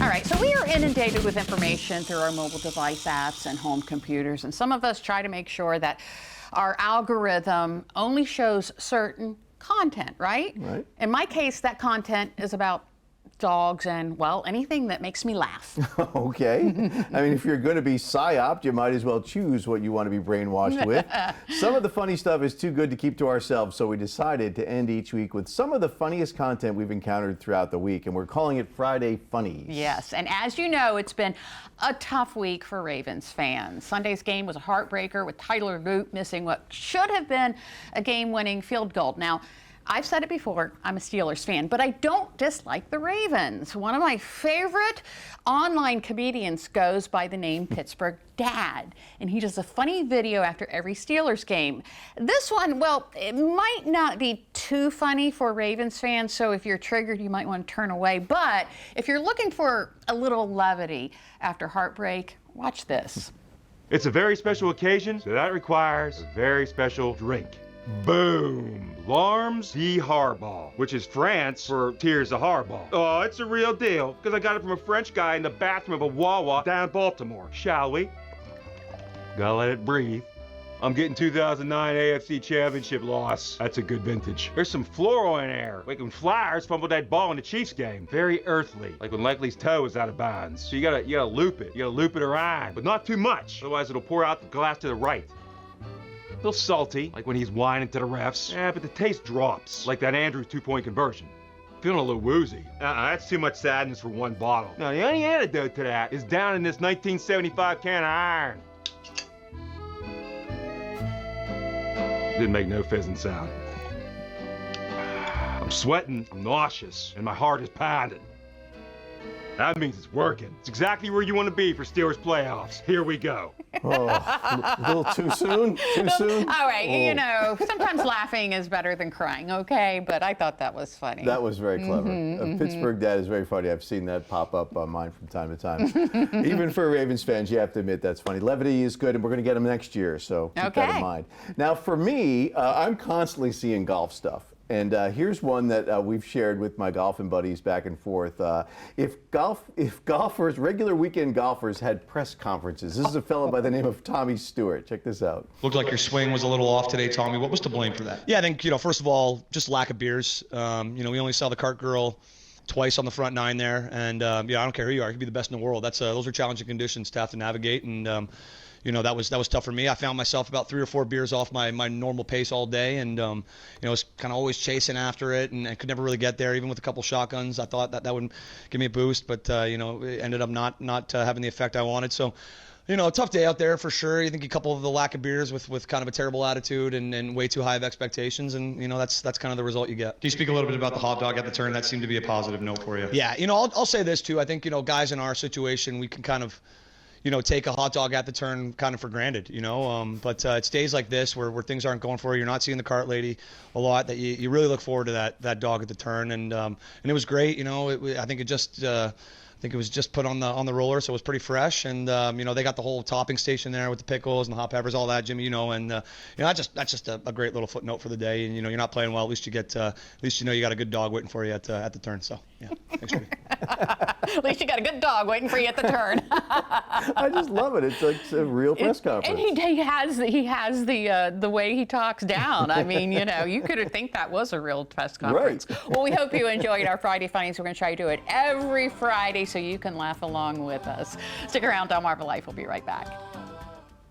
All right, so we are inundated with information through our mobile device apps and home computers, and some of us try to make sure that our algorithm only shows certain content, right? Right. In my case, that content is about dogs and, well, anything that makes me laugh. Okay. I mean, if you're going to be psyoped, you might as well choose what you want to be brainwashed with. Some of the funny stuff is too good to keep to ourselves, so we decided to end each week with some of the funniest content we've encountered throughout the week, and we're calling it Friday Funnies. Yes, and as you know, it's been a tough week for Ravens fans. Sunday's game was a heartbreaker with Tyler Luke missing what should have been a game-winning field goal. Now, I've said it before, I'm a Steelers fan, but I don't dislike the Ravens. One of my favorite online comedians goes by the name Pittsburgh Dad, and he does a funny video after every Steelers game. This one, well, it might not be too funny for Ravens fans, so if you're triggered, you might want to turn away. But if you're looking for a little levity after heartbreak, watch this. It's a very special occasion, so that requires a very special drink. Boom! Larms de Harball, which is France for tears of Harball. Oh, it's a real deal, because I got it from a French guy in the bathroom of a Wawa down in Baltimore. Shall we? Gotta let it breathe. I'm getting 2009 AFC Championship loss. That's a good vintage. There's some floral in there, like when Flyers fumbled that ball in the Chiefs game. Very earthly, like when Likely's toe was out of bounds. So you gotta loop it. You gotta loop it around, but not too much, otherwise it'll pour out the glass to the right. A little salty, like when he's whining to the refs. Yeah, but the taste drops, like that Andrews two-point conversion. Feeling a little woozy. That's too much sadness for one bottle. Now, the only antidote to that is down in this 1975 can of iron. Didn't make no fizzing sound. I'm sweating, I'm nauseous, and my heart is pounding. That means it's working. It's exactly where you want to be for Steelers playoffs. Here we go. Oh, a little too soon? Too soon? All right, Oh. you know, sometimes laughing is better than crying, okay? But I thought that was funny. That was very clever. Pittsburgh Dad is very funny. I've seen that pop up on mine from time to time. Even for Ravens fans, you have to admit that's funny. Levity is good, and we're going to get them next year, so keep that in mind. Now, for me, I'm constantly seeing golf stuff. And here's one that we've shared with my golfing buddies back and forth. If golfers, regular weekend golfers had press conferences. This is a fellow by the name of Tommy Stewart. Check this out. Looked like your swing was a little off today, Tommy. What was to blame for that? Yeah, I think, first of all, just lack of beers. We only saw the cart girl twice on the front nine there. And, I don't care who you are. You could be the best in the world. Those are challenging conditions to have to navigate. And, that was tough for me. I found myself about 3 or 4 beers off my normal pace all day, and was kind of always chasing after it, and I could never really get there. Even with a couple shotguns, I thought that would give me a boost, but it ended up not having the effect I wanted. So, a tough day out there for sure. You think you couple the lack of beers with kind of a terrible attitude and way too high of expectations, and that's kind of the result you get. Can you speak a little bit about the hot dog at the turn? That seemed to be a positive note for you. Yeah, I'll say this too. I think guys in our situation, we can kind of take a hot dog at the turn kind of for granted, but it's days like this where things aren't going for you. You're not seeing the cart lady a lot, that you really look forward to that dog at the turn. And it was great. I think it was just put on the roller, so it was pretty fresh. And they got the whole topping station there with the pickles and the hot peppers, all that, Jimmy. And that's just a great little footnote for the day. And you're not playing well. At least you got a good dog waiting for you at the turn. So yeah, thanks, Jimmy. At least you got a good dog waiting for you at the turn. I just love it. It's like a real press conference. And he has the way he talks down. I mean, you could think that was a real press conference. Right. Well, we hope you enjoyed our Friday Funnies. We're going to try to do it every Friday so you can laugh along with us. Stick around. DelmarvaLife will be right back.